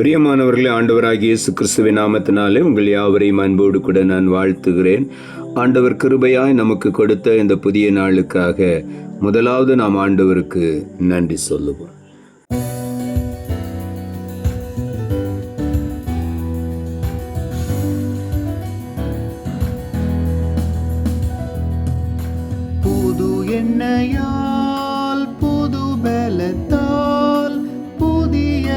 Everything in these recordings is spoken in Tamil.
பிரியமானவர்களே, ஆண்டவராகிய இயேசு கிறிஸ்துவின் நாமத்தினாலே உங்கள் யாவரையும் அன்போடு கூட நான் வாழ்த்துகிறேன். ஆண்டவர் கிருபையாய் நமக்கு கொடுத்த இந்த புதிய நாளுக்காக முதலாவது நாம் ஆண்டவருக்கு நன்றி சொல்லுவோம். புது எண்ணெயால் புது பலத்தால் புதிய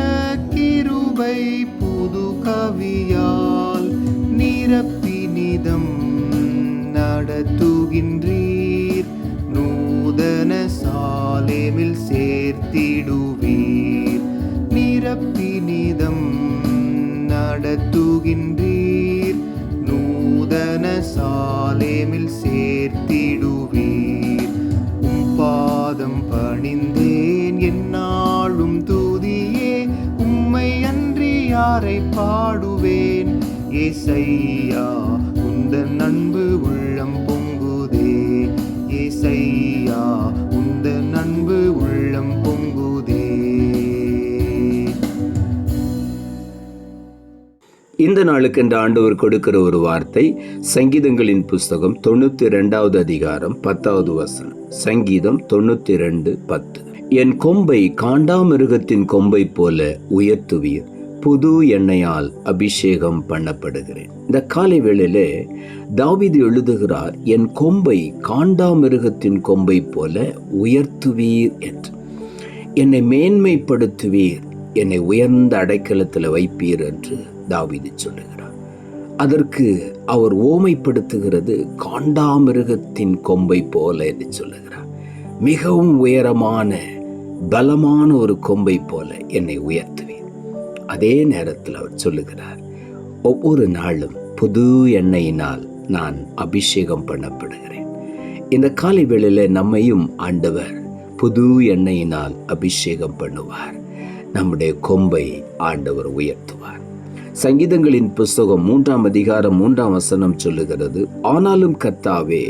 கிருபை புது கவியால் நிரப்பினிதம் நடத்துகின்றீர். நூதன சாலேமில் சேர்த்திடுவீர். நிரப்பினிதம் நடத்துகின்றீர். நூதன சாலேமில் சேர்த்திடுவீர். பாதம் பணிந்தேன் என்னாலும் துதியே, உம்மை அன்றி யாரை பாடுவேன். ஏசையா உந்தன் அன்பு உள்ளம் பொங்குதே. ஏசையா உந்தன் அன்பு உள்ளம் பொங்குதே. இந்த நாளுக்கென்று ஆண்டவர் கொடுக்கிற ஒரு வார்த்தை சங்கீதங்களின் புஸ்தகம் 92வது அதிகாரம் 10வது வசனம். சங்கீதம் 92:10. என் கொம்பை காண்டாமிருகத்தின் கொம்பை போல உயர்த்துவீர், புது எண்ணெயால் அபிஷேகம் பண்ணப்படுகிறேன். இந்த காலை வேளையிலே தாவீது எழுதுகிறார், என் கொம்பை காண்டாமிருகத்தின் கொம்பை போல உயர்த்துவீர் என்று. என்னை மேன்மைப்படுத்துவீர், என்னை உயர்ந்த அடைக்கலத்தில் வைப்பீர் என்று தாவீது சொல்லுகிறார். அதற்கு அவர் ஓமைப்படுத்துகிறது காண்டாமிருகத்தின் கொம்பை போல என்று சொல்லுகிறார். மிகவும் உயரமான பலமான ஒரு கொம்பை போல என்னை உயர்த்துவேன். அதே நேரத்தில் அவர் சொல்லுகிறார், ஒவ்வொரு நாளும் புது எண்ணெயினால் நான் அபிஷேகம் பண்ணப்படுகிறேன். இந்த காலை வேளையில நம்மையும் ஆண்டவர் புது எண்ணெயினால் அபிஷேகம் பண்ணுவார். நம்முடைய கொம்பை ஆண்டவர் உயர்த்துவார். சங்கீதங்களின் புஸ்தகம் 3ஆம் அதிகாரம் 3ஆம் வசனம் சொல்லுகிறது, ஆனாலும் கர்த்தாவே,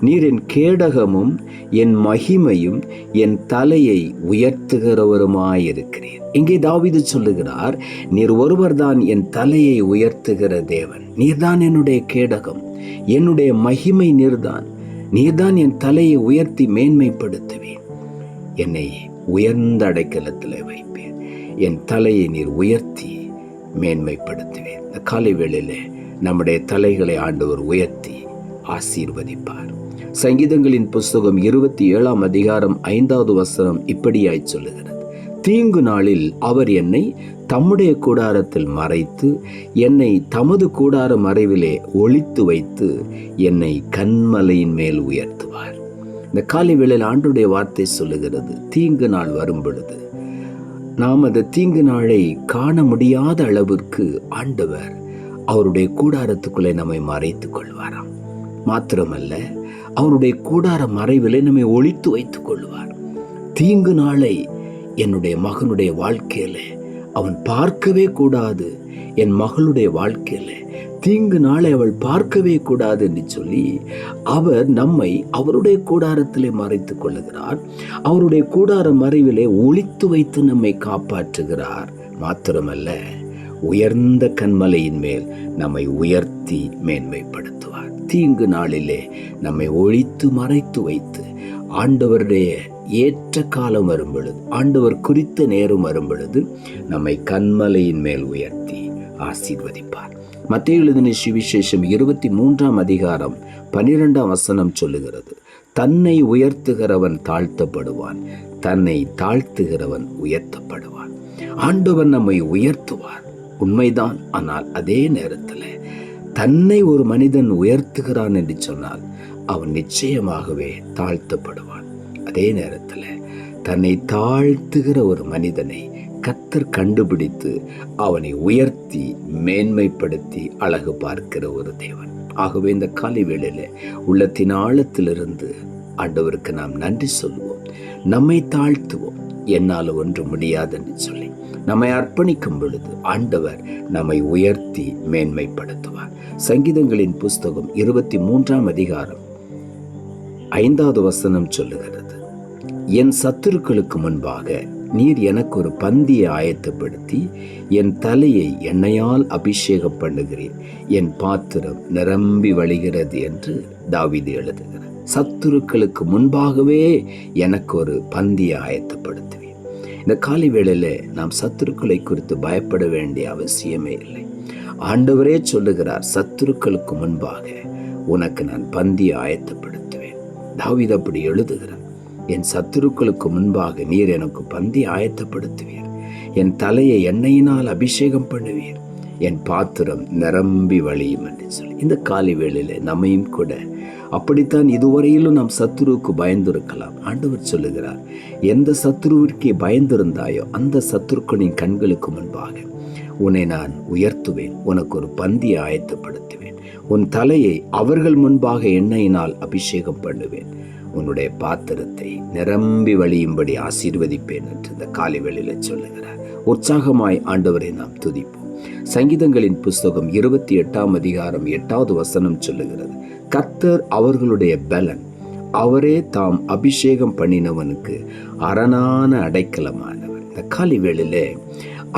நீர் என் கேடகமும் என் மகிமையும் என் தலையை உயர்த்துகிறவருமாயிருக்கிறீர். இங்கே தாவீது சொல்லுகிறார், நீர் ஒருவர்தான் என் தலையை உயர்த்துகிற தேவன். நீர்தான் என்னுடைய கேடகம், என்னுடைய மகிமை நீர்தான். நீர்தான் என் தலையை உயர்த்தி மேன்மைப்படுத்துவேன். என்னை உயர்ந்த அடைக்கலத்தில் வைப்பேன். என் தலையை நீர் உயர்த்தி மேன்மைப்படுத்துவேன். இந்த காலை வேளையிலே நம்முடைய தலைகளை ஆண்டவர் உயர்த்தி ஆசீர்வதிப்பார். சங்கீதங்களின் புஸ்தகம் 27ஆம் அதிகாரம் 5வது வசனம் இப்படியாய் சொல்லுகிறது, தீங்கு நாளில் அவர் என்னை தம்முடைய கூடாரத்தில் மறைத்து என்னை தமது கூடார மறைவிலே ஒளித்து வைத்து என்னை கன்மலையின் மேல் உயர்த்துவார். இந்த காலை வேளையில் ஆண்டவருடைய வார்த்தை சொல்லுகிறது, தீங்கு நாள் வரும் பொழுது நாம் அந்த தீங்கு நாளை காண முடியாத அளவிற்கு ஆண்டவர் அவருடைய கூடாரத்துக்குள்ளே நம்மை மறைத்து கொள்வாராம். மாத்திரமல்ல, அவருடைய கூடார மறைவிலே நம்மை ஒளித்து வைத்துக் கொள்வார். தீங்கு நாளை என்னுடைய மகனுடைய வாழ்க்கையில அவன் பார்க்கவே கூடாது. என் மகளுடைய வாழ்க்கையில தீங்கு நாளை அவள் பார்க்கவே கூடாது என்று சொல்லி அவர் நம்மை அவருடைய கூடாரத்திலே மறைத்துக் கொள்ளுகிறார். அவருடைய கூடார மறைவிலே ஒளித்து வைத்து நம்மை காப்பாற்றுகிறார். மாத்திரமல்ல, உயர்ந்த கன்மலையின் மேல் நம்மை உயர்த்தி மேன்மைப்படுத்துவார். தீங்கு நாளிலே நம்மை ஒளித்து மறைத்து வைத்து ஆண்டவருடைய ஏற்ற காலம் வரும் பொழுது, ஆண்டவர் குறித்த நேரம் வரும் பொழுது நம்மை கன்மலையின் மேல் உயர்த்தி ஆசீர்வதிப்பார். மத்தேயு எழுதின சுவிசேஷம் 23ஆம் அதிகாரம் 12ஆம் வசனம் சொல்லுகிறது, தன்னை உயர்த்துகிறவன் தாழ்த்தப்படுவான், தன்னை தாழ்த்துகிறவன் உயர்த்தப்படுவான். ஆண்டவர் நம்மை உயர்த்துவார், உண்மைதான். ஆனால் அதே நேரத்தில் தன்னை ஒரு மனிதன் உயர்த்துகிறான் என்று சொன்னால் அவன் நிச்சயமாகவே தாழ்த்தப்படுவான். அதே நேரத்தில் தன்னை தாழ்த்துகிற ஒரு மனிதனை கர்த்தர் கண்டுபிடித்து அவனை உயர்த்தி மேன்மைப்படுத்தி அழகு பார்க்கிற ஒரு தேவன். ஆகவே இந்த காலை வேளையில உள்ளத்தின் ஆழத்திலிருந்து ஆண்டவருக்கு நாம் நன்றி சொல்லுவோம். நம்மை தாழ்த்துவோம். என்னால் ஒன்று முடியாதுன்னு சொல்லி நம்மை அர்ப்பணிக்கும் பொழுது ஆண்டவர் நம்மை உயர்த்தி மேன்மைப்படுத்துவார். சங்கீதங்களின் புஸ்தகம் 23ஆம் அதிகாரம் 5வது வசனம் சொல்லுகிறது, என் சத்துருக்களுக்கு முன்பாக நீர் எனக்கு ஒரு பந்தியை ஆயத்தப்படுத்தி என் தலையை எண்ணெயால் அபிஷேகம் பண்ணுகிறீர், என் பாத்திரம் நிரம்பி வழிகிறது என்று தாவீது எழுதுகிறார். சத்துருக்களுக்கு முன்பாகவே எனக்கு ஒரு பந்தியை ஆயத்தப்படுத்துவேன். இந்த காலை வேளையில நாம் சத்துருக்களை குறித்து பயப்பட வேண்டிய அவசியமே இல்லை. ஆண்டவரே சொல்லுகிறார், சத்துருக்களுக்கு முன்பாக உனக்கு நான் பந்தியை ஆயத்தப்படுத்துவேன். தாவீது அப்படி எழுதுகிறார், என் சத்துருக்களுக்கு முன்பாக நீர் எனக்கு பந்தி ஆயத்தப்படுத்துவீர், என் தலையை எண்ணெயினால் அபிஷேகம் பண்ணுவீர், என் பாத்திரம் நிரம்பி வழியும் என்று சொல்லி இந்த காலை வேளையில நம்மையும் கூட அப்படித்தான் இதுவரையிலும் நாம் சத்துருவுக்கு பயந்திருக்கலாம். ஆண்டவர் சொல்லுகிறார், எந்த சத்துருவிற்கே பயந்திருந்தாயோ அந்த சத்துருக்களின் கண்களுக்கு முன்பாக உன்னை நான் உயர்த்துவேன், உனக்கு ஒரு பந்தியை ஆயத்தப்படுத்துவேன், உன் தலையை அவர்கள் முன்பாக எண்ணெயினால் அபிஷேகம் பண்ணுவேன், உன்னுடைய பாத்திரத்தை நிரம்பி வழியும்படி ஆசீர்வதிப்பேன் என்று இந்த காலை வேளையில சொல்லுகிறார். உற்சாகமாய் ஆண்டவரை நாம் துதிப்போம். சங்கீதங்களின் புஸ்தகம் 28ஆம் அதிகாரம் 8வது வசனம் சொல்லுகிறது, கர்த்தர் அவர்களுடைய பலன், அவரே தாம் அபிஷேகம் பண்ணினவனுக்கு அரணான அடைக்கலமானவர். இந்த காலை வேளையிலே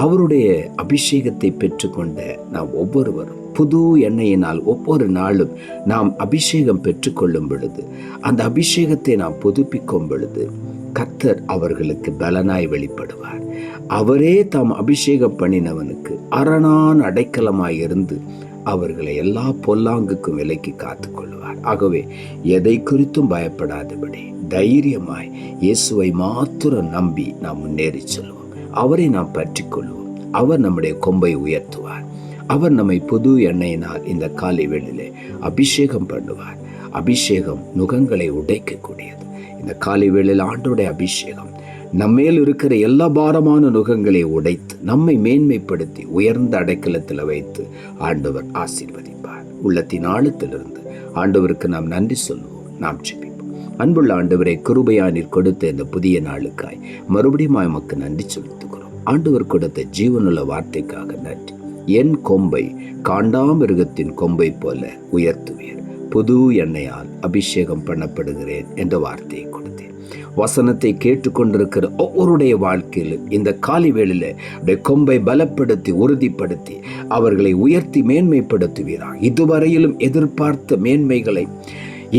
அவருடைய அபிஷேகத்தை பெற்றுக்கொண்ட நாம் ஒவ்வொருவரும் புது எண்ணெயினால் ஒவ்வொரு நாளும் நாம் அபிஷேகம் பெற்றுக்கொள்ளும் பொழுது, அந்த அபிஷேகத்தை நாம் புதுப்பிக்கும் பொழுது கர்த்தர் அவர்களுக்கு பலனாய் வெளிப்படுவார். அவரே தாம் அபிஷேகம் பண்ணினவனுக்கு அரணான அடைக்கலமாய் இருந்து அவர்களை எல்லா பொல்லாங்குக்கும் விலைக்கு காத்து கொள்வார். ஆகவே எதை குறித்தும் பயப்படாதபடி தைரியமாய் இயேசுவை மாத்திரம் நம்பி நாம் முன்னேறி செல்வோம். அவரை நாம் பற்றி கொள்வோம். அவர் நம்முடைய கொம்பை உயர்த்துவார். அவர் நம்மை புது எண்ணெயினால் இந்த காலை வேளையிலே அபிஷேகம் பண்ணுவார். அபிஷேகம் நுகங்களை உடைக்கக்கூடியது. இந்த காலை வேளையில் ஆண்டவருடைய அபிஷேகம் நம்மேல் இருக்கிற எல்லா பாரமான நுகங்களை உடைத்து நம்மை மேன்மைப்படுத்தி உயர்ந்த அடைக்கலத்தில் வைத்து ஆண்டவர் ஆசீர்வதிப்பார். உள்ளத்தின் ஆழத்திலிருந்து ஆண்டவருக்கு நாம் நன்றி சொல்லுவோம். நாம் ஜெபிப்போம். அன்புள்ள ஆண்டவரை, கிருபையா நீர் கொடுத்த இந்த புதிய நாளுக்காய் மறுபடியும் எமக்கு நன்றி செலுத்துகிறோம். ஆண்டவர் கொடுத்த ஜீவனுள்ள வார்த்தைக்காக நன்றி. என் கொம்பை காண்டாமிருகத்தின் கொம்பை போல உயர்த்துவீர், புது எண்ணெயால் அபிஷேகம் பண்ணப்படுகிறேன் என்ற வார்த்தையை கொடுத்தேன். வசனத்தை கேட்டுக்கொண்டிருக்கிற ஒவ்வொருடைய வாழ்க்கையிலும் இந்த காலை வேளையில கொம்பை பலப்படுத்தி உறுதிப்படுத்தி அவர்களை உயர்த்தி மேன்மைப்படுத்துவீரா. இதுவரையிலும் எதிர்பார்த்த மேன்மைகளை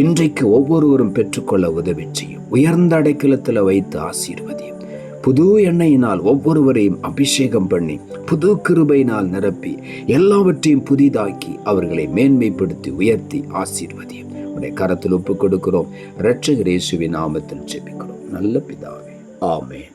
இன்றைக்கு ஒவ்வொருவரும் பெற்றுக்கொள்ள உதவி செய்யும். உயர்ந்த அடைக்கலத்தில் வைத்து ஆசீர்வதியும். புது எண்ணெயினால் ஒவ்வொருவரையும் அபிஷேகம் பண்ணி புது கிருபையினால் நிரப்பி எல்லாவற்றையும் புதிதாக்கி அவர்களை மேன்மைப்படுத்தி உயர்த்தி ஆசீர்வதியும். உடைய கரத்தில் ஒப்புக் கொடுக்கிறோம். இரட்சகர் இயேசுவின் நாமத்தில் ஜெபிக்கிறோம் நல்ல பிதாவே, ஆமென்.